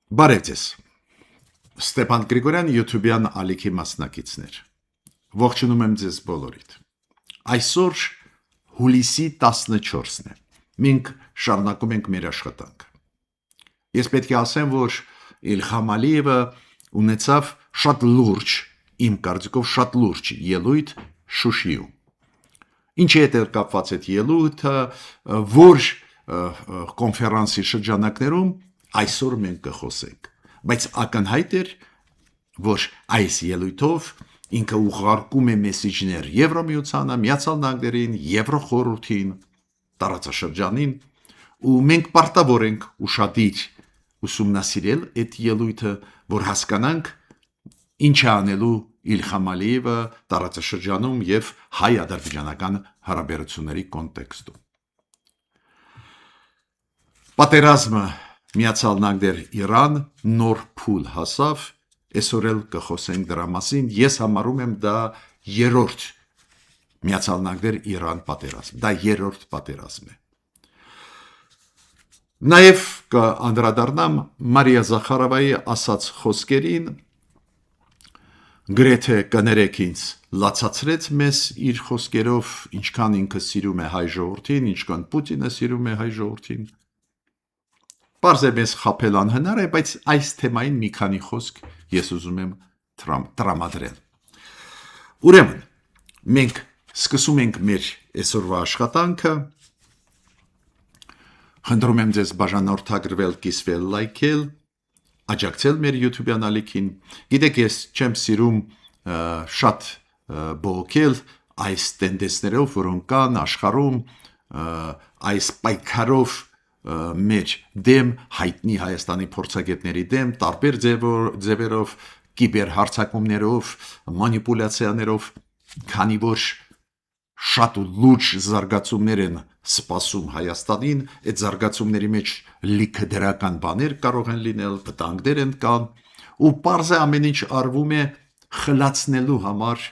Բարև ձեզ։ Ստեփան Գրիգորյան YouTube-յան ալիքի մասնակիցներ։ Ողջունում եմ ձեզ բոլորիդ։ Այսօր հուլիսի 14-ն է։ Մենք շարունակում ենք մեր աշխատանքը։ Ես պետք է ասեմ, որ Իլհամ Ալիևը ունեցավ շատ լուրջ, իմ կարծիքով շատ լուրջ ելույթ Շուշիում։ Ինչի հետ էր կապված այդ ելույթը, որ կոնֆերանսի շրջանակներում այսօր մենք կխոսենք, բայց ակնհայտ էր, որ այս ելույթով ինքը ուղարկում է մեսիջներ Եվրամիությանը, Միացյալ Նահանգներին, Եվրոխորհրդին, տարածաշրջանին, ու մենք պարտավոր ենք ուշադիր ուսումնասիրել այդ ելույթը, որ հասկանանք ինչ է անելու Իլհամ Ալիևը տարածաշրջանում եւ հայ-ադրբեջանական հարաբերությունների կոնտեքստում։ Պատերազմը Միացյալ Նահանգներ Իրան նոր փուլ հասավ, այսօր էլ կխոսենք դրա մասին, ես համարում եմ դա երրորդ Միացյալ Նահանգներ Իրան պատերազմ, դա երրորդ պատերազմն է։ Նաև կանդրադառնամ Մարիա Զախարովայի ասած խոսքերին, գրեթե կներեք ինձ լացացրեց մեզ իր խոսքերով, ինչքան ինքը սիրում է հայ ժողովրդին, ինչքան Պուտինը սիրում է հայ ժողովրդին։ Պարզ է մեզ խաբել անհնար է, բայց այս թեմային մի քանի խոսք ես ուզում եմ տրամադրել։ Ուրեմն, մենք սկսում ենք մեր այսօրվա աշխատանքը։ Խնդրում եմ ձեզ բաժանորդագրվել, կիսվել, լայքել, աջակցել մեր YouTube-յան ալիքին։ Գիտեք, ես չեմ սիրում շատ բողոքել այս տենդենսներով, որոնք կան աշխարհում, այս պայքարով մեր դեմ, հայտնի Հայաստանի փորձագետների դեմ, տարբեր ձևերով, կիբերհարձակումներով, մանիպուլյացիաներով, քանի որ շատ լուրջ զարգացումներ են սպասում Հայաստանին, այդ զարգացումների մեջ լիքը դրական բաներ կարող են լինել, վտանգներ են կան, ու պարզ է ամեն ինչ արվում է խլացնելու համար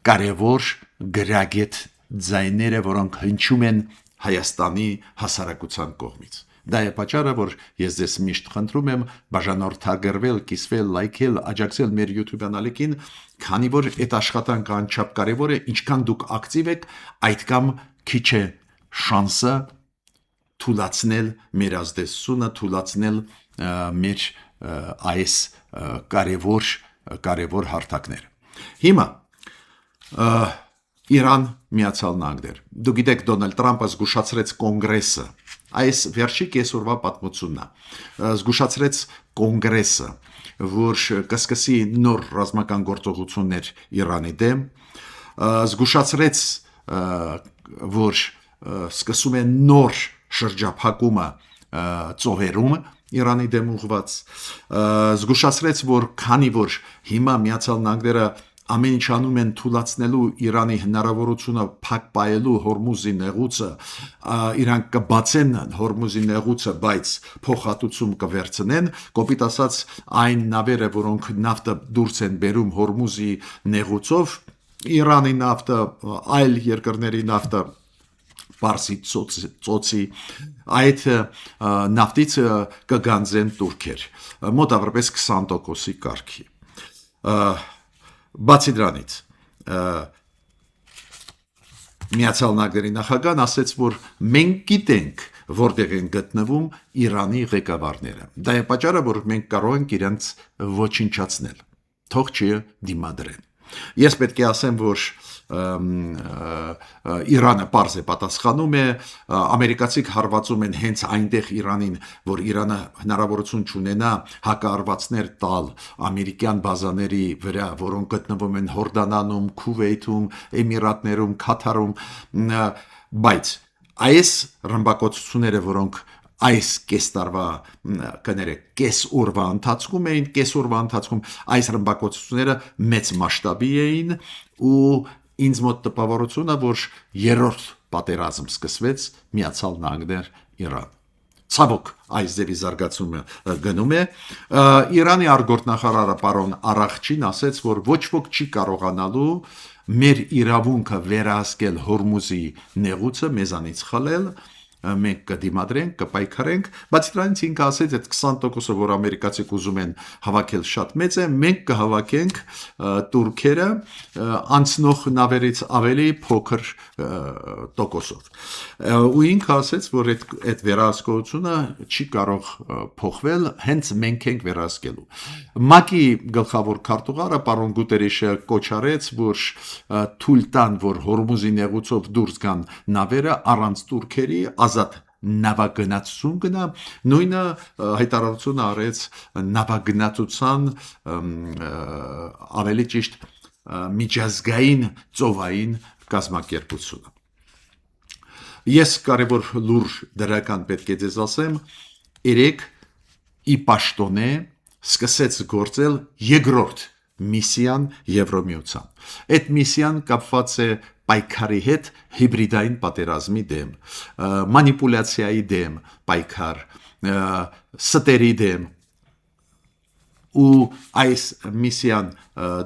կարևոր գրագետ ձայները, որոնք հնչում են Հայաստանի հասարակության կողմից։ Դա է պատճառը, որ ես ձեզ միշտ խնդրում եմ բաժանորդագրվել, կիսվել, լայքել, աջակցել մեր YouTube-յան ալիքին, քանի որ այդ աշխատանքը անչափ կարևոր է, ինչքան դուք ակտիվ եք, այդքան քիչ է շանսը թուլացնել մեր ազդեցությունը, թուլացնել մեր այս կարևոր հարթակները։ Հիմա Իրան, Միացյալ Նահանգներ։ Դուք գիտեք, Դոնալդ Թրամփը զգուշացրեց կոնգրեսը, այս վերջի կեսօրվա պատմությունն է, զգուշացրեց կոնգրեսը, որ կսկսի նոր ռազմական գործողություններ Իրանի դեմ, զգուշացրեց, որ սկսում է նոր շրջափակումը ծովերում Իրանի դեմ ուղված, զգուշացրեց, որ քանի որ հիմա Միացյալ Նահանգները ամեն ինչ անում են թուլացնելու Իրանի հնարավորությունը փակ պահելու Հորմուզի նեղուցը, իրանք կբացեն Հորմուզի նեղուցը, բայց փոխհատուցում կվերցնեն, կոպիտ ասած այն նավերը, որոնք նավթը դուրս են բերում Հորմուզի նեղուցով, Իրանի նավթը, այլ երկրների նավթը, Պարսից ծոցի, այդ նավթից կգանձեն տուրքեր, մոտավորապես 20%-ի կարգի։ Բացի դրանից, Միացյալ Նահանգների նախագահն ասաց, որ մենք գիտենք, որտեղ են գտնվում Իրանի ղեկավարները։ Դա է պատճառը, որ մենք կարող ենք իրենց ոչնչացնել, թող չդիմադրեն։ Ես պետք է ասեմ, որ Իրանը պարզ է պատասխանում է, ամերիկացիք հարվածում են հենց այնտեղ Իրանին, որ Իրանը հնարավորություն չունենա հակառվածներ տալ ամերիկյան բազաների վրա, որոնք գտնվում են Հորդանանում, Քուվեյթում, Էմիրատներում, Քաթարում, բայց այս ռմբակոծությունները, որոնք այս կես տարվա կես օրվա ընթացքում էին, կես օրվա ընթացքում այս ռմբակոծությունները մեծ մասշտաբի էին ու ինձ մոտ տպավորությունը, որ երրորդ պատերազմ սկսվեց Միացյալ Նահանգներ Իրան։ Ցավոք այս ձևի զարգացումը գնում է։ Իրանի արտգործնախարարը պարոն Արաղչին ասաց, որ ոչ ոք չի կարողանալու մեր իրավունքը վերահսկել Հորմուզի նեղուցը մեզանից խլել, մենք կդիմադրենք, կպայքարենք, բայց դրանից ինքը ասեց այդ 20%-ը, որ ամերիկացիք ուզում են հավաքել շատ մեծ է, մենք կհավաքենք տուրքերը անցնող նավերից ավելի փոքր տոկոսով։ Ու ինքը ասեց, որ այդ վերահսկողությունը չի կարող փոխվել, հենց մենք ենք վերահսկելու։ ՄԱԿ-ի գլխավոր քարտուղարը պարոն Գուտերեշը կոչ արեց, որ թույլ տան, որ Հորմուզի նեղուցով դուրս գան նավերը առանց տուրքերի ազատ նավագնացություն գնա, նույնը հայտարարությունը արեց նավագնացության ավելի ճիշտ միջազգային ծովային կազմակերպությունը։ Ես կարևոր լուր դրական պետք է ձեզ ասեմ, երեք ի պաշտոնե սկսեց գործել երկրորդ միսիան Եվրոմիության։ Այդ միսիան կապված է պայքարի հետ հիբրիդային պատերազմի դեմ, մանիպուլյացիայի դեմ պայքար, ստերի դեմ, ու այս միսիան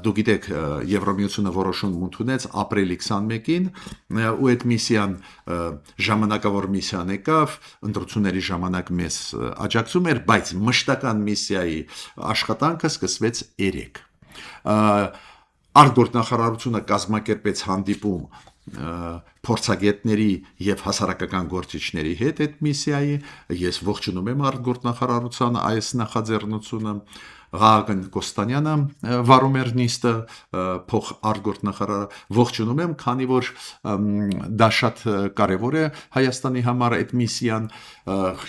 դու գիտեք Եվրոմիությունը որոշում ընդունեց ապրիլի 21-ին ու այդ միսիան ժամանակավոր միսիան եկավ ընտրությունների ժամանակ մեզ աջակցում էր, բայց մշտական միսիայի աշխատանքը սկսվեց 3 արտգործնախարարությունը կազմակերպեց հանդիպում փորձագետների եւ հասարակական գործիչների հետ այդ միսիայի, ես ողջունում եմ արտգործնախարարության այս նախաձեռնությունը, Ղագն Կոստանյանը վարում էր նիստը փոխ արտգործնախարարը, ողջունում եմ, քանի որ դա շատ կարևոր է Հայաստանի համար այդ միսիան,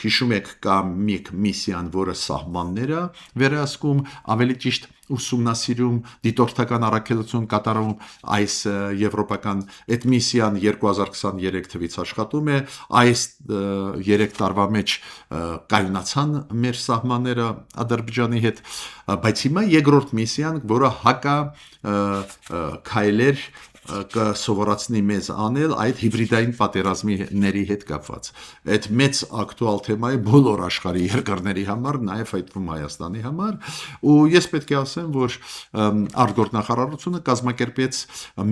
հիշում եք կա մի միսիան, որը սահմանները վերահսկում, ավելի ճիշտ ուսումնասիրում, դիտորդական առաքելություն կատարում այս եվրոպական այդ միսիան 2023 թվականից աշխատում է, այս 3 տարվա մեջ կայունացան մեր սահմանները Ադրբեջանի հետ, բայց հիմա երկրորդ միսիան, որը հակա քայլեր կսովորացնի մեզ անել այդ հիբրիդային պատերազմների հետ կապված։ Այդ մեծ ակտուալ թեմա է բոլոր աշխարհի երկրների համար, նաև այդվում Հայաստանի համար, ու ես պետք է ասեմ, որ արտգործնախարարությունը կազմակերպեց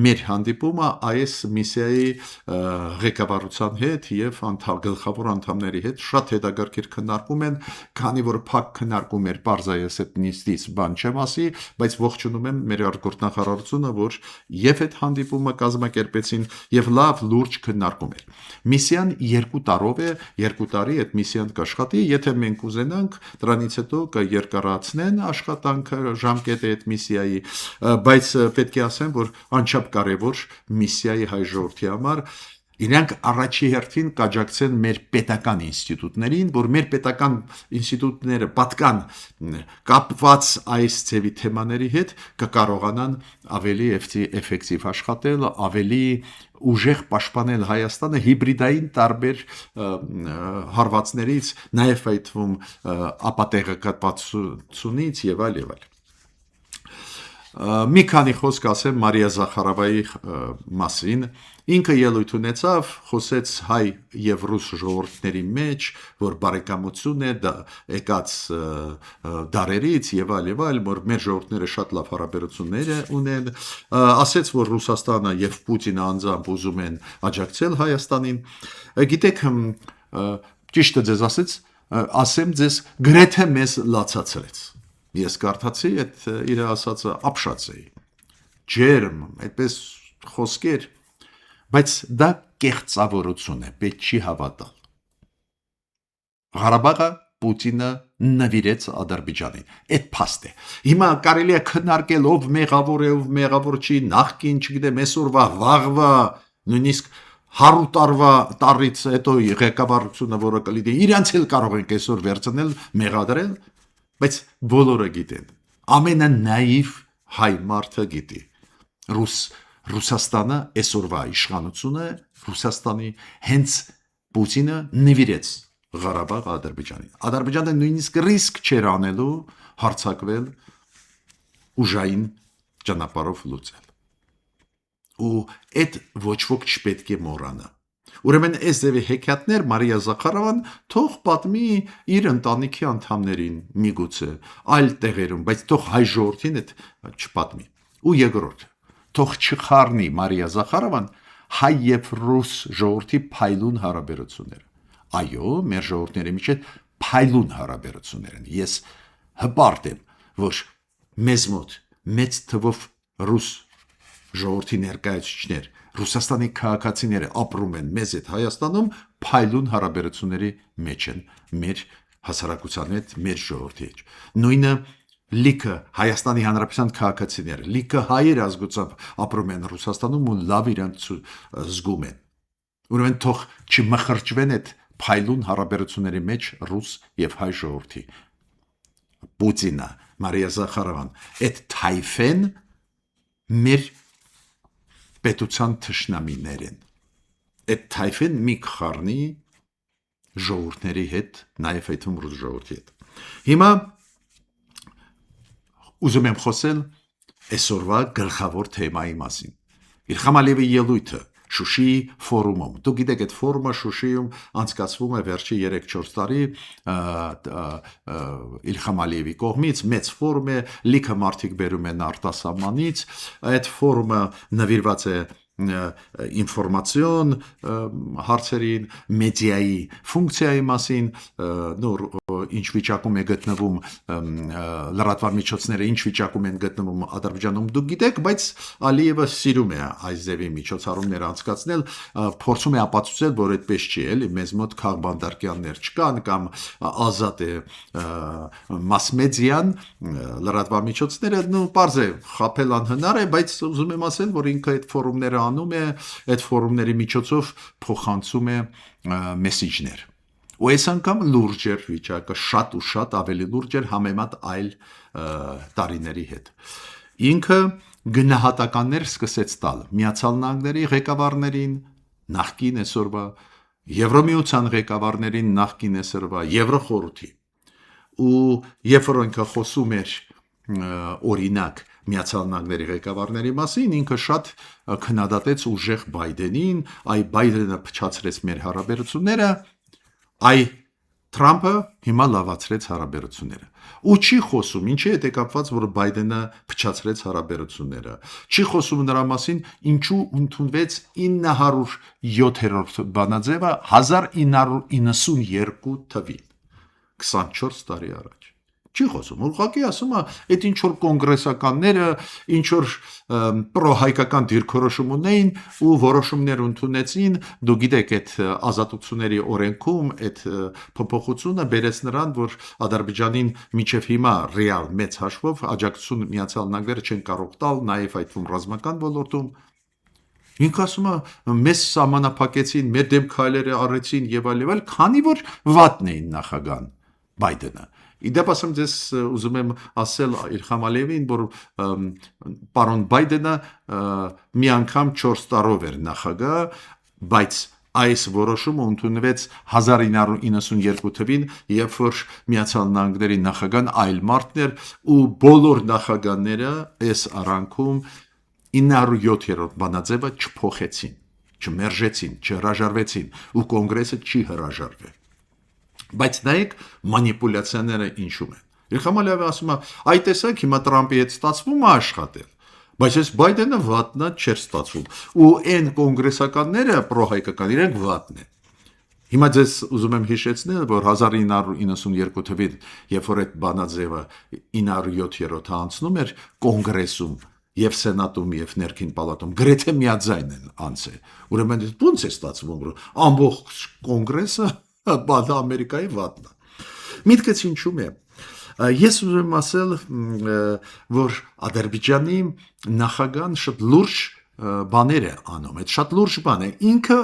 մեր հանդիպումը այս միսիայի ղեկավարության հետ եւ գլխավոր անդամների հետ շատ հետաքրքիր քննարկում են, քանի որ փակ քննարկում էր բարձայես այդ նիստից բան չեմ ասի, բայց ողջունում եմ մեր արտգործնախարարությունը, որ եւ այդ հանդիպումը կազմակերպեցին եւ լավ լուրջ քննարկում էր։ Միսիան 2 տարով է, 2 տարի այդ միսիան կաշխատի, եթե մենք ուզենանք, դրանից հետո կերկարացնեն աշխատանքը ժամկետը այդ միսիայի, բայց պետք է ասեմ, որ անչափ կարևոր միսիայի հայ ժողովրդի համար Իրանք առաջի հերթին կաջակցեն մեր պետական ինստիտուտներին, որ մեր պետական ինստիտուտները պատկան կապված այս ձևի թեմաների հետ կկարողանան ավելի էֆեկտիվ աշխատել, ավելի ուժեղ պաշտպանել Հայաստանը հիբրիդային տարբեր հարվածներից, նաև այդվում ապատեղեկատվությունից եւ այլ եւ այլ։ Մի քանի խոսք ասեմ Մարիա Զախարովայի մասին, ինքը ելույթ ունեցավ, խոսեց հայ եւ ռուս ժողովուրդների մեջ, որ բարեկամություն է եկած դարերից եւ այլ, որ մեր ժողովուրդները շատ լավ հարաբերություններ ունեն, ասեց, որ Ռուսաստանը եւ Պուտինը անձամբ ուզում են աջակցել Հայաստանին, գիտեք, ճիշտը ձեզ ասեմ ձեզ, գրեթե մեզ լացացրեց Ես կարդացի այդ իր ասածը ապշած էի, ջերմ, այդպես խոսքեր, բայց դա կեղծավորություն է, պետք չի հավատալ։ Ղարաբաղը Պուտինը նվիրեց Ադրբեջանին, այդ փաստ է։ Հիմա կարելի է քննարկել ով մեղավոր է, ով մեղավոր չի, նախքին, չգիտեմ, այսօրվա, վաղվա, նույնիսկ 100 տարվա տարից հետո ղեկավարությունը, որը կլինի, իրանց էլ կարող ենք այսօր վերցնել, մեղադրել, բայց բոլորը գիտեն, ամենանաիվ հայ մարդը գիտի, Ռուսաստանը այսօրվա իշխանությունը, Ռուսաստանի հենց Պուտինը նվիրեց Ղարաբաղ Ադրբեջանին, Ադրբեջանը նույնիսկ ռիսկ չէր անելու հարձակվել ուժային ճանապարհով լուծել, ու այդ ոչ ոք չպետք է մոռանա, Ուրեմն այս ձևի հեքիաթներ Մարիա Զախարովան թող պատմի իր ընտանիքի անդամներին միգուցե այլ տեղերում, բայց թող հայ ժողովրդին այդ չպատմի։ Ու երկրորդ, թող չխառնի Մարիա Զախարովան հայ եւ ռուս ժողովրդի փայլուն հարաբերությունները։ Այո, մեր ժողովուրդների միջև փայլուն հարաբերություններ են։ Ես հպարտ եմ, որ մեզ մոտ մեծ թվով ռուս ժողովրդի ներկայացուցիչներ, Ռուսաստանի քաղաքացիները ապրում են մեզ հետ Հայաստանում փայլուն հարաբերությունների մեջ են մեր հասարակության հետ, մեր ժողովրդի հետ։ Նույնը լիքը Հայաստանի Հանրապետության քաղաքացիները, լիքը հայեր ազգությամբ ապրում են Ռուսաստանում ու լավ իրանց զգում են։ Ուրեմն թող չմխրճվեն այդ փայլուն հարաբերությունների մեջ ռուս եւ հայ ժողովրդի։ Պուտինը, Մարիա Զախարովան, այդ թայֆեն մեր պետության թշնամիներ են։ Այդ թայֆեն մի խառնի ժողովուրդների հետ, նաև այդում ռուս ժողովրդի հետ։ Հիմա ուզում եմ խոսել այսօրվա գլխավոր թեմայի մասին։ Իլհամ Ալիևի ելույթը Շուշիի ֆորումում։ Դուք գիտեք, այդ ֆորումը Շուշիում անցկացվում է վերջի 3-4 տարի Իլհամ Ալիևի կողմից, մեծ ֆորում է, լիքը մարդիկ բերում են արտասահմանից, այդ ֆորումը նվիրված է ինֆորմացիոն հարցերին, մեդիայի ֆունկցիայի մասին, ինչ վիճակում է գտնվում լրատվար միջոցները, ինչ վիճակում են գտնվում Ադրբեջանում, դուք գիտեք, բայց Ալիևը սիրում է այս ձևի միջոցառումներ անցկացնել, փորձում է ապացուցել, որ այդպես չի, էլի, մեզ մոտ քաղբանդարկյաններ չկան կամ ազատ է մաս-մեդիան, լրատվար միջոցները, պարզ է, խաբել անհնար է, բայց ուզում եմ ասել, որ ինքը այդ ֆորումները անում է, այդ ֆորումների միջոցով փոխանցում է մեսիջներ։ Ու այս անգամ լուրջ էր վիճակը, շատ ու շատ ավելի լուրջ էր համեմատ այլ տարիների հետ։ Ինքը գնահատականներ սկսեց տալ Միացյալ Նահանգների ղեկավարներին, նախկին այսօրվա, Եվրոմիության ղեկավարներին, նախկին այսօրվա, Եվրոխորհրդի։ Ու երբ որ ինքը խոսում էր օրինակ Միացյալ Նահանգների ղեկավարների մասին, ինքը շատ քննադատեց ուժեղ Բայդենին, այ Բայդենը փչացրեց մեր հարաբերությունները, այ Թրամփը հիմա լավացրեց հարաբերությունները։ Ու չի խոսում, ինչի հետ է կապված, որ Բայդենը փչացրեց հարաբերությունները։ Չի խոսում նրա մասին, ինչու ընդունվեց 907-րդ բանաձևը 1992 թվին, 24 տարի առաջ։ Չի խոսում, ուղղակի ասում է, այդ ինչ որ կոնգրեսականները, ինչ որ պրոհայկական դիրքորոշում ունեին ու որոշումներ ընդունեցին, դու գիտեք, այդ ազատությունների օրենքում այդ փոփոխությունը բերեց նրան, որ Ադրբեջանին մինչև հիմա ռեալ մեծ հաշվով աջակցություն Միացյալ Նահանգները չեն կարող տալ, նաև այդվում ռազմական ոլորտում։ Ինքը ասում է, մեզ սահմանափակեցին, մեր դեմ քայլերը արեցին եւ այլ, քանի որ վատն էին նախագահան Բայդենը։ Իդեպ ասեմ ձեզ ուզում եմ ասել Իլհամ Ալիևին, որ պարոն Բայդենը մի անգամ 4 տարով էր նախագահ, բայց այս որոշումը ընդունվեց 1992 թվին, երբ որ Միացյալ Նահանգների նախագահան այլ մարդն էր ու բոլոր նախագահները այս առանքում 907-րդ բանաձևը չփոխեցին, չմերժեցին, չհրաժարվեցին ու կոնգրեսը չի հրաժարվել։ Բայց նայեք մանիպուլյացիաները ինչում են։ Իլհամ Ալիևը ասում է, այ տեսեք, հիմա Տրամպի հետ ստացվում է աշխատել, բայց այս Բայդենը վատնա չէր ստացվում։ Ու այն կոնգրեսականները պրոհայկական իրենք վատն են։ Հիմա ձեզ ուզում եմ հիշեցնել, որ 1992 թվին, երբ որ այդ բանաձևը 907-րդը անցնում էր կոնգրեսում եւ սենատում եւ ներքին պալատում գրեթե միաձայն են անցել։ Ուրեմն ո՞նց է ստացվում, որ ամբողջ կոնգրեսը բադ Ամերիկայի վատնա։ Միտքս ինչու՞մ է։ Ես ուզում եմ ասել, որ Ադրբեջանի նախագահան շատ լուրջ բաներ է անում, այդ շատ լուրջ բան է։ Ինքը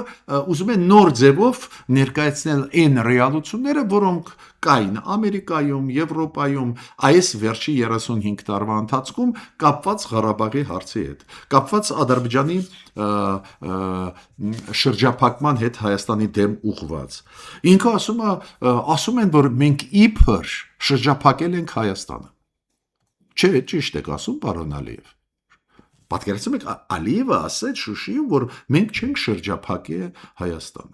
ուզում է նոր ձևով ներկայացնել այն ռեալությունները, որոնք կային Ամերիկայում, Եվրոպայում, այս վերջի 35 տարվա ընթացքում կապված Ղարաբաղի հարցի հետ, կապված Ադրբեջանի շրջափակման հետ Հայաստանի դեմ ուղղված։ Ինքը ասում են, որ մենք իբր շրջափակել ենք Հայաստանը։ Չէ, ճիշտ եք ասում, պարոն Ալիև։ Պատկերացնում եք, Ալիևը ասեց Շուշիում, որ մենք չենք շրջափակել Հայաստանը,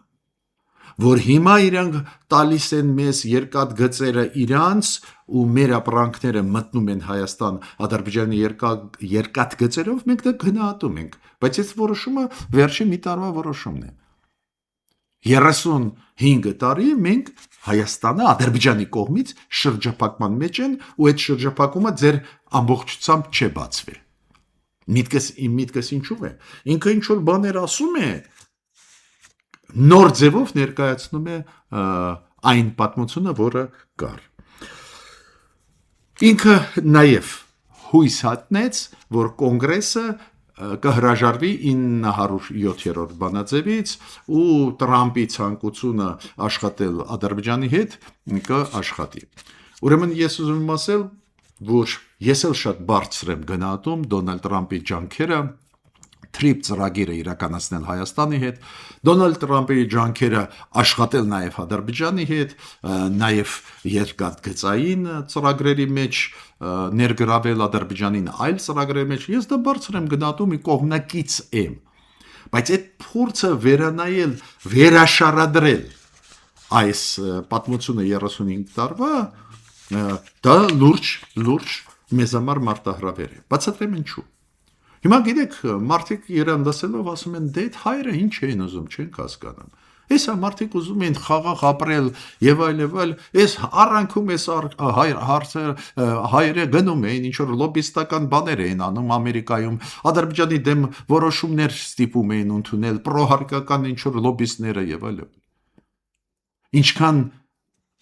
որ հիմա իրանք տալիս են մեզ երկաթգծերը իրանց ու մեր ապրանքները մտնում են Հայաստան Ադրբեջանի երկաթգծերով, մենք դա գնահատում ենք, բայց այս որոշումը վերջի մի տարվա որոշումն է։ 35 տարի մենք Հայաստանը Ադրբեջանի կողմից շրջափակման մեջ են ու այդ շրջափակումը ձեր ամբողջությամբ չէ բացվել։ Իմ միտքս ինչու է։ Ինքը ինչ որ բաներ ասում է, նոր ձևով ներկայացնում է այն պատմությունը, որը կար։ Ինքը նաև հույս հատնեց, որ կոնգրեսը կհրաժարվի 907-րդ բանաձևից ու Տրամպի ցանկությունը աշխատել Ադրբեջանի հետ կաշխատի։ Ուրեմն ես ուզում եմ ասել, որ ես էլ շատ բարձր եմ գնահատում Դոնալդ Տրամպի ջանքերը TRIP ծրագիրը իրականացնել Հայաստանի հետ, Դոնալդ Տրամպի ջանքերը աշխատել նաև Ադրբեջանի հետ, նաև երկաթգծային ծրագրերի մեջ ներգրավել Ադրբեջանին այլ ծրագրերի մեջ, ես դա բարձր եմ գնահատում, կողմնակից եմ, բայց այդ փորձը վերանայել, վերաշարադրել այս պատմությունը 35 տարվա, դա լուրջ մեզ համար մարտահրավեր է, բացատրեմ ինչու։ Հիմա գիտեք, մարդիկ իրան դասելով ասում են, դե այդ հայրը ինչ էին ուզում, չենք հասկանում։ Էսա մարդիկ ուզում են խաղաղ ապրել եւ այլ, այս առանքում էս հայերը գնում էին, ինչ որ լոբիստական բաներ էին անում Ամերիկայում, Ադրբեջանի դեմ որոշումներ ստիպում էին ընդունել, պրոհարկական ինչ որ լոբիստները եւ այլ։ Ինչքան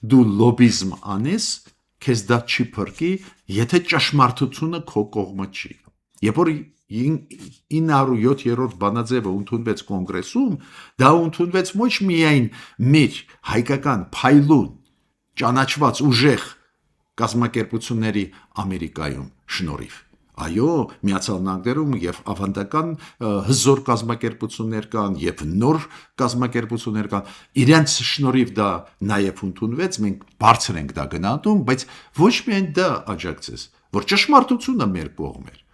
դու լոբիզմ անես, քեզ դա չի փրկի, եթե ճշմարտությունը քո կողմը չի։ Երբ որ 907-րդ բանաձևը ընդունվեց կոնգրեսում, դա ընդունվեց ոչ միայն մեր հայկական փայլուն ճանաչված ուժեղ կազմակերպությունների Ամերիկայում շնորհիվ, այո, Միացյալ Նահանգներում եւ ավանդական հզոր կազմակերպություններ կան եւ նոր կազմակերպություններ կան, իրենց շնորհիվ դա նաեւ ընդունվեց, մենք բարձր ենք դա գնահատում, բայց ոչ միայն դա աջակցեց, որ ճշմարտությունը մեր կողմ էր։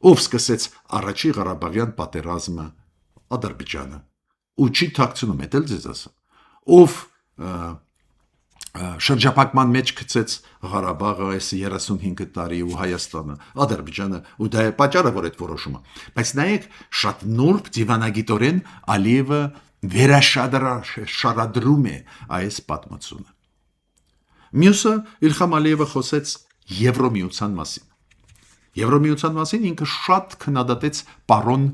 Ով սկսեց առաջի Ղարաբաղյան պատերազմը Ադրբեջանը ու չի թաքցնում էլ ձեզ ասեմ, ով շրջափակման մեջ գցեց Ղարաբաղը այս 35 տարի ու Հայաստանը, Ադրբեջանը, ու դա է պատճառը, որ այդ որոշումը, բայց նայեք շատ նուրբ դիվանագիտորեն Ալիևը վերաշարադրում է այս պատմությունը։ Մյուսը Իլհամ Ալիևը խոսեց Եվրոմիության մասին։ Եվրոմիության մասին ինքը շատ քննադատեց պարոն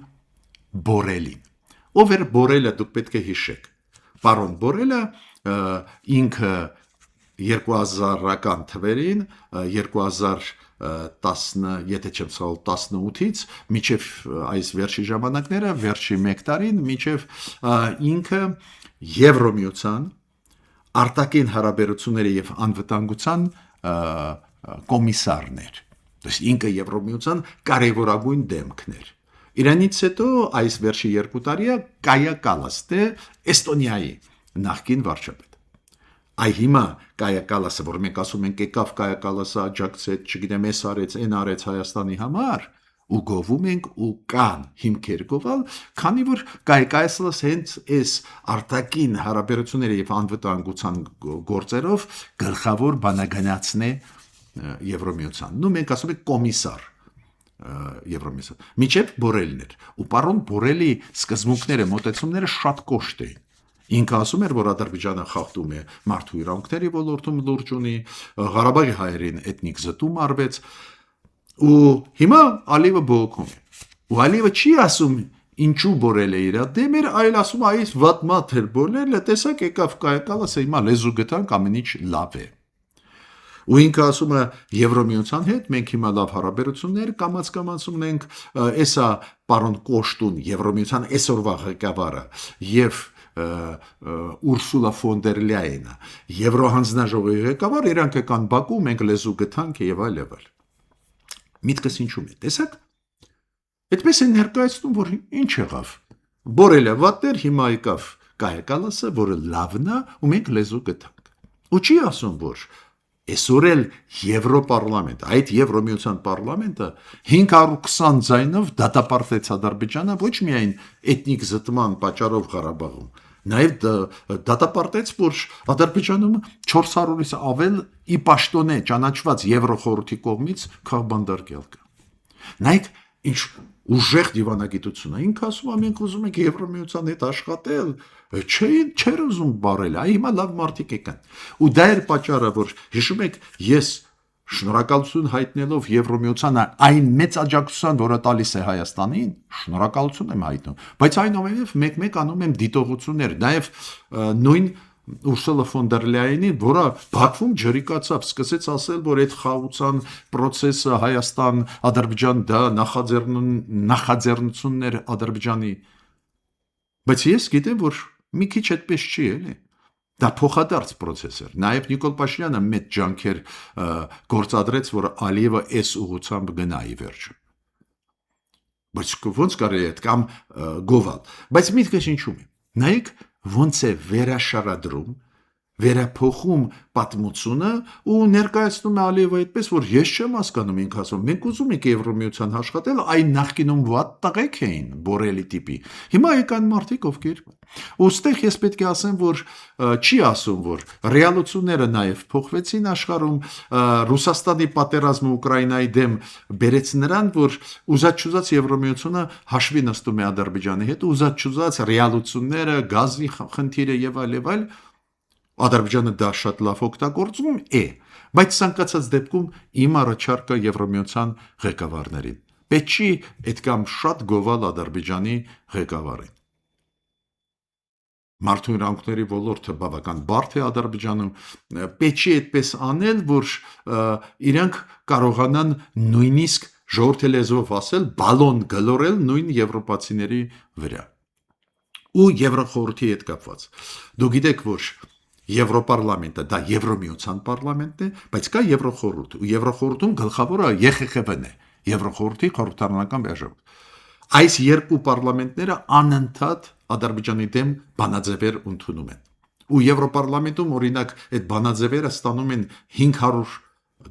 Բորելին։ Ով էր Բորելը, դուք պետք է հիշեք։ Պարոն Բորելը ինքը 2000-ական թվերին 2010, եթե չեմ սխալ 18-ից մինչև այս վերջի ժամանակները, վերջի 1 տարին, մինչև ինքը Եվրոմիության արտաքին հարաբերությունների եւ անվտանգության կոմիսարն էր։ Դες ինքը Եվրոմիության կարևորագույն դեմքն էր։ Իրանից հետո այս վերջի 2 տարիա Կայա Կալասը Էստոնիայի նախկին վարչապետ։ Այ հիմա Կայա Կալասը, որ մենք ասում ենք եկավ Կայա Կալասը աջակցեց, չգիտեմ, էս արեց, այն արեց Հայաստանի համար, ու գովում ենք ու կան հիմքեր գովել, քանի որ Կայա Կալասը հենց այս արտաքին հարաբերությունների եւ անվտանգության գործերով գլխավոր բանագնացն է Եվրոմիության։ Նու մենք ասում ենք կոմիսար Եվրոմիության։ Միջև Բորելն էր։ Ու պարոն Բորելի սկզբունքները, մոտեցումները շատ կոշտ էին։ Ինքը ասում էր, որ Ադրբեջանը խախտում է մարդու իրավունքների ոլորտում լուրջ ունի, Ղարաբաղի հայերին էթնիկ զտում արվեց, ու հիմա Ալիևը բողոքում է։ Ու Ալիևը չի ասում ինչու Բորելը իր դեմ էր, այլ ասում այս վատ մաթ էր Բորելը, տեսակ եկավ Կայա Կալասը, հիմա լեզու գտանք, ամեն ինչ լավ է։ Ու ինքը ասում է Եվրոմիության հետ մենք հիմա լավ հարաբերություններ կամաց ունենք, էսա պարոն Կոշտուն Եվրոմիության այսօրվա ղեկավարը եւ Ուրսուլա ֆոն դեր Լյայենը Եվրոհանձնաժողովի ղեկավար, իրանք եկան Բաքու, մենք լեզու գտանք եւ այլ։ Միտքս ինչու՞մ է, տեսակ։ Այդպես են ներկայացնում, որ ինչ եղավ։ Բորելը վատեր, հիմա եկավ Կայա Կալասը, որը լավն է, ու մենք լեզու գտանք։ Ու չի ասում, որ այսօր էլ Եվրոպարլամենտ, այդ Եվրոմիության պարլամենտը 520 ձայնով դատապարտեց Ադրբեջանը ոչ միայն էթնիկ զտման պատճառով Ղարաբաղում, նաև դատապարտեց, որ Ադրբեջանում 400-ից ավել ի պաշտոնե ճանաչված Եվրոխորհրդի կողմից քաղբանդարկյալ կա։ Նայեք, ինչ ուժեղ դիվանագիտություն է, ինքը ասում է մենք ուզում ենք Եվրամիության հետ աշխատել, չեր ուզում բարել, այ հիմա լավ մարդիկ եկան։ Ու դա էր պատճառը, որ հիշում եք, ես շնորհակալություն հայտնելով Եվրամիությանը այն մեծ աջակցության, որը տալիս է Հայաստանին, շնորհակալություն եմ հայտնում, բայց այնուամենայնիվ մեկ-մեկ անում եմ դիտողություններ, նաև նույն Ուրսուլա ֆոն դեր Լայենի, որը Բաքվում ջրի կացավ, սկսեց ասել, որ այդ խաղաղության process-ը Հայաստան, Ադրբեջան դա նախաձեռնություններ Ադրբեջանի։ Բայց ես գիտեմ, որ մի քիչ այդպես չի, էլի։ Դա փոխադարձ process էր։ Նաև Նիկոլ Փաշինյանը մեծ ջանքեր գործադրեց, որ Ալիևը այս ուղղությամբ գնա ի վերջո։ Բայց ոնց կարելի է կամ գովալ։ Բայց միտքս ինչու՞մ է։ Նայեք ոնց է վերաշարադրում, վերափոխում պատմությունը ու ներկայացնում է Ալիևը այդպես, որ ես չեմ հասկանում ինքը ասում, մենք ուզում ենք Եվրամիության աշխատել, այն նախկինում վատ տղեկ էին, բորելի տիպի։ Հիմա եկան մարդիկ, ովքեր ուստեղ ես պետք է ասեմ, որ չի ասում, որ ռեալությունները նաև փոխվեցին աշխարհում, Ռուսաստանի պատերազմը Ուկրաինայի դեմ բերեց նրան, որ ուզած-չուզած Եվրամիությունը հաշվի նստում է Ադրբեջանի հետ, ուզած-չուզած ռեալությունները, գազի խնդիրը եւ այլ Ադրբեջանը դա շատ լավ օգտագործում է, բայց ցանկացած դեպքում իմ առաջարկը Եվրամիության ղեկավարներին։ Պետք չի այդքան շատ գովալ Ադրբեջանի ղեկավարին։ Մարդու իրավունքների ոլորտը բավական բարդ է Ադրբեջանում, պետք չի այդպես անել, որ իրանք կարողանան նույնիսկ ժողովրդի լեզվով ասել, բալոն գլորել նույն եվրոպացիների վրա։ Ու Եվրախորհրդի հետ կապված։ Դու գիտեք, որ Եվրոպարլամենտը դա Եվրամիության պարլամենտն է, բայց կա Եվրախորհուրդ, ու Եվրախորհրդում գլխավորը ԵԽԽՎ-ն է, Եվրախորհրդի խորհրդարանական բաժակը։ Այս երկու պարլամենտները անընդհատ Ադրբեջանի դեմ բանաձևեր ընդունում են։ Ու Եվրոպարլամենտում օրինակ այդ բանաձևերը ստանում են 500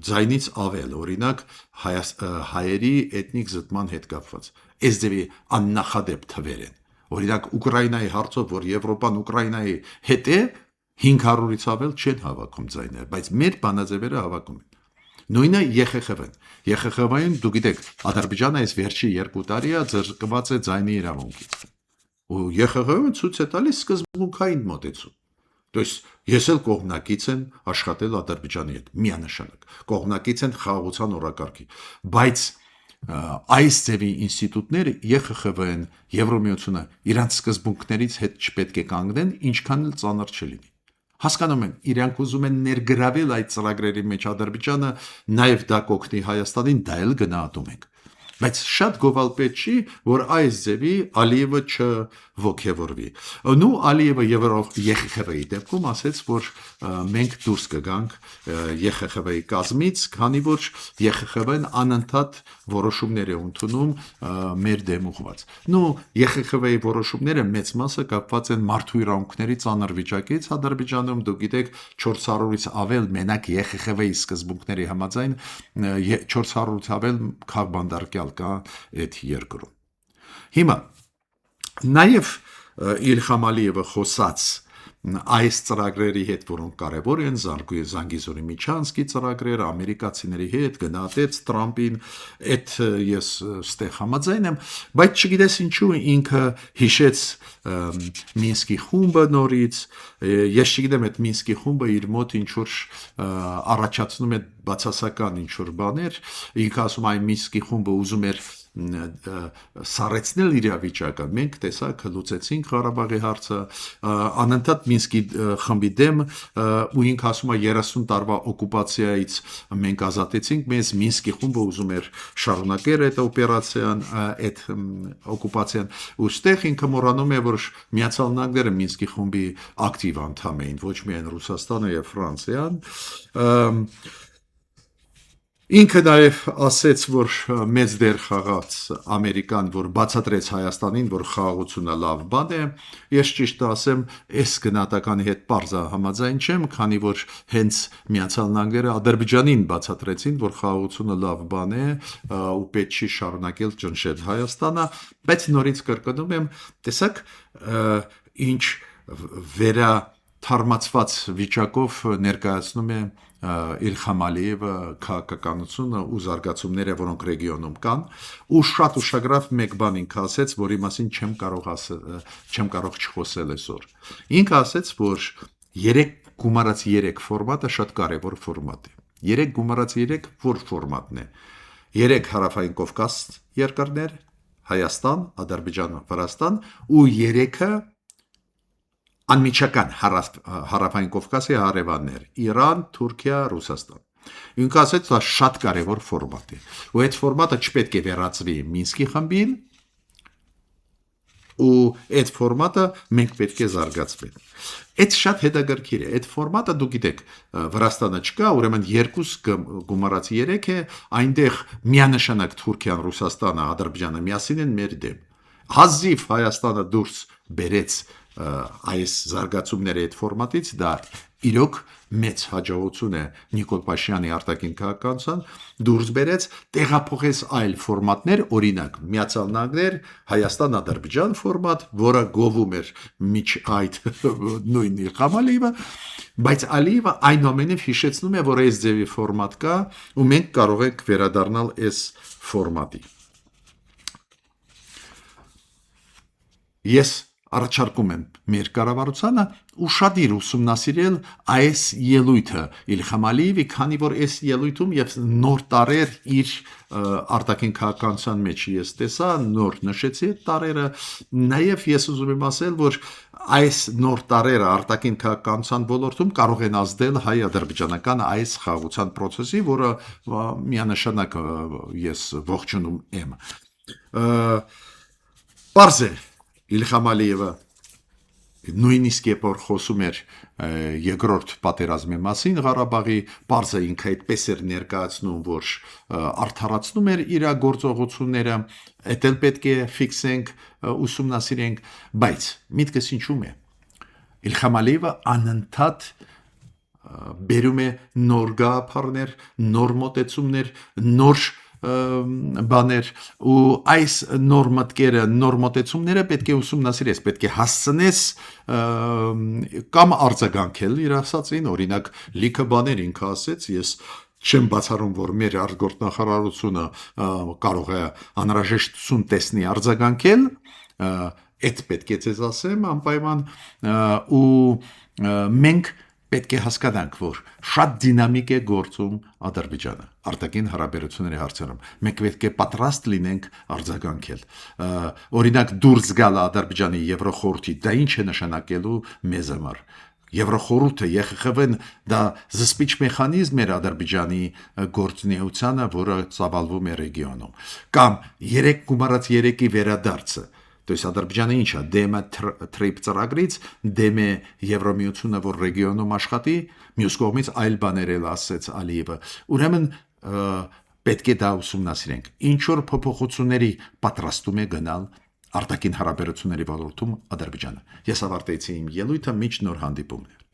ձայնից ավել, օրինակ հայերի էթնիկ զտման հետ կապված։ Այս ձևի աննախադեպ թվեր են։ Օրինակ Ուկրաինայի հարցով, որ Եվրոպան Ուկրաինայի հետ է, 500-ից ավել չեն հավաքում ձայներ, բայց մեր բանաձևերը հավաքում են։ Նույնը ԵԽԽՎ-ն։ ԵԽԽՎ-ին դու գիտեք, Ադրբեջանը այս վերջի 2 տարի զրկված է ձայնի իրավունքից։ Ու ԵԽԽՎ-ն ցույց է տալիս սկզբունքային մոտեցում։ То есть ես էլ կողմնակից եմ աշխատել Ադրբեջանի հետ, միանշանակ։ Կողմնակից են խաղաղության օրակարգի, բայց այս ձևի ինստիտուտները ԵԽԽՎ-ն, Եվրամիությունը իրանց սկզբունքներից հետ չպետք է կանգնեն, ինչքան էլ ծանր չլինի։ Հասկանում եմ, իրանք ուզում են ներգրավել այդ ծրագրերի մեջ Ադրբեջանը, նաև դա կօգնի Հայաստանին, դա էլ գնահատում ենք։ Բայց շատ գովալ պետք չի, որ այս ձևի Ալիևը չոգևորվի։ Նու Ալիևը ԵԽԽՎ-ի դեպքում ասեց, որ մենք դուրս կգանք ԵԽԽՎ-ի կազմից, քանի որ ԵԽԽՎ-ն անընդհատ որոշումներ է ընդունում մեր դեմ ուղղված։ Նու ԵԽԽՎ-ի որոշումները մեծ մասը կապված են մարդու իրավունքների ծանր վիճակից Ադրբեջանում, դուք գիտեք 400-ից ավել մենակ ԵԽԽՎ-ի սկզբունքների համաձայն 400-ից ավել քաղբանդարկյալ կա այդ երկրում։ Հիմա նաև Իլհամ Ալիևը խոսած այս ծրագրերի հետ, որոնք կարևոր են, Զանգիզուրի Միչանսկի ծրագրերը, ամերիկացիների հետ գնահատեց Տրամպին, այդ ես ստեղ համաձայն եմ, բայց չգիտես ինչու ինքը հիշեց Մինսկի խումբը նորից, ես չգիտեմ այդ Մինսկի խումբը իր մոտ ինչ-որ առաջացնում է բացասական ինչ-որ բաներ, ինքը ասում այն Մինսկի խումբը ուզում էր սառեցնել իրավիճակը, մենք տեսակ լուծեցինք Ղարաբաղի հարցը, անընդհատ Մինսկի խմբի դեմ, ու ինքը ասում է 30 տարվա օկուպացիայից մենք ազատեցինք մեզ, Մինսկի խումբը ուզում էր շարունակել այդ օպերացիան, այդ օկուպացիան, ու ստեղ ինքը մոռանում է, որ Միացյալ Նահանգները Մինսկի խումբի ակտիվ անդամ էին, ոչ միայն Ռուսաստանը եւ Ֆրանսիան։ Ինքը նաև ասեց, որ մեծ դեր խաղաց Ամերիկան, որ բացատրեց Հայաստանին, որ խաղաղությունը լավ բան է, ես ճիշտ ասեմ, այս գնահատականի հետ պարզա համաձայն չեմ, քանի որ հենց Միացյալ Նահանգները Ադրբեջանին բացատրեցին, որ խաղաղությունը լավ բան է ու պետք չի շարունակել ճնշել Հայաստանը, բայց նորից կրկնում եմ, տեսակ ինչ թարմացված վիճակով ներկայացնում է Իլխամ Ալիևը քաղաքականությունը ու զարգացումները, որոնք ռեգիոնում կան, ու շատ ուշագրավ մեկ բան ինքը ասեց, որի մասին չեմ կարող չխոսել այսօր։ Ինքը ասեց, որ 3 գումարած 3 ֆորմատը շատ կարևոր ֆորմատ է։ 3 գումարած 3 որ ֆորմատն է։ 3 հարավային Կովկաս երկրներ, Հայաստան, Ադրբեջան, Վրաստան ու 3-ը անմիջական հարավային Կովկասի հարևաններ՝ Իրան, Թուրքիա, Ռուսաստան։ Ինքը ասեց, դա շատ կարևոր ֆորմատ է։ Ու այդ ֆորմատը չպետք է վերածվի Մինսկի խմբին, ու այդ ֆորմատը մենք պետք է զարգացվենք։ Այդ շատ հետաքրքիր է։ Այդ ֆորմատը դուք գիտեք, Վրաստանը չկա, ուրեմն 2 գումարած 3 է, այնտեղ միանշանակ Թուրքիան, Ռուսաստանը, Ադրբեջանը միասին են մեր դեմ։ Հազիվ Հայաստանը դուրս բերեց այս զարգացումների այդ ֆորմատից, դա իրոք մեծ հաջողություն է Նիկոլ Փաշինյանի արտաքին քաղաքականության, դուրս բերեց, տեղափոխեց այլ ֆորմատներ, օրինակ Միացյալ Նահանգներ, Հայաստան, Ադրբեջան ֆորմատ, որը գովում էր միջ այդ նույն Իլխամ Ալիևը, բայց Ալիևը այնուամենայնիվ հիշեցնում է, որ այս ձևի ֆորմատ կա, ու մենք կարող ենք վերադառնալ այս ֆորմատի։ Ես առաջարկում եմ մեր կառավարությանը ուշադիր ուսումնասիրել այս ելույթը Իլխամ Ալիևի, քանի որ այս ելույթում եւ նոր տարեր իր արտաքին քաղաքականության մեջ ես տեսա, նոր նշեցի այդ տարերը, նաեւ ես ուզում եմ ասել, որ այս նոր տարերը արտաքին քաղաքականության ոլորտում կարող են ազդել հայ-ադրբեջանական այս խաղաղության process-ի, որը միանշանակ ես ողջունում եմ։ Պարզ է Իլխամ Ալիևը նույնիսկ երբ որ խոսում էր երկրորդ պատերազմի մասին Ղարաբաղի, պարզ է ինքը այդպես էր ներկայացնում, որ արդարացնում էր իր գործողությունները, դա էլ պետք է ֆիքսենք, ուսումնասիրենք, բայց միտքս ինչու՞մ է։ Իլխամ Ալիևը անընդհատ բերում է նոր գաղափարներ, նոր մոտեցումներ, նոր բաներ, ու այս նոր մտքերը, նոր մոտեցումները պետք է ուսումնասիրես, պետք է հասցնես կամ արձագանքել իր ասածին, օրինակ լիքը բաներ ինքը ասեց, ես չեմ բացառում, որ մեր արտգործնախարարությունը կարող է անհրաժեշտություն տեսնի արձագանքել, այդ պետք է ձեզ ասեմ անպայման, ու մենք պետք է հասկանանք, որ շատ դինամիկ է գործում Ադրբեջանը արտաքին հարաբերությունների հարցերում։ Մենք պետք է պատրաստ լինենք արձագանքել։ Օրինակ դուրս գալ Ադրբեջանի Եվրոխորհրդի, դա ինչ է նշանակելու մեզ համար։ Եվրոխորհուրդը ԵԽԽՎ-ն դա զսպիչ մեխանիզմ էր Ադրբեջանի գործունեությանը, որը ծավալվում է ռեգիոնում։ Կամ 3+3-ի վերադարձը, то есть Ադրբեջանը ինչ է, դեմ է TRIP ծրագրից, դեմ է Եվրոմիությունը, որ ռեգիոնում աշխատի, մյուս կողմից այլ բաներ էլ ասեց Ալիևը։ Ուրեմն պետք է դա ուսումնասիրենք։ Ինչ որ փոփոխությունների պատրաստում է գնալ արտաքին հարաբերությունների ոլորտում Ադրբեջանը։ Ես ավարտեցի իմ ելույթը, մինչ նոր հանդիպումներ։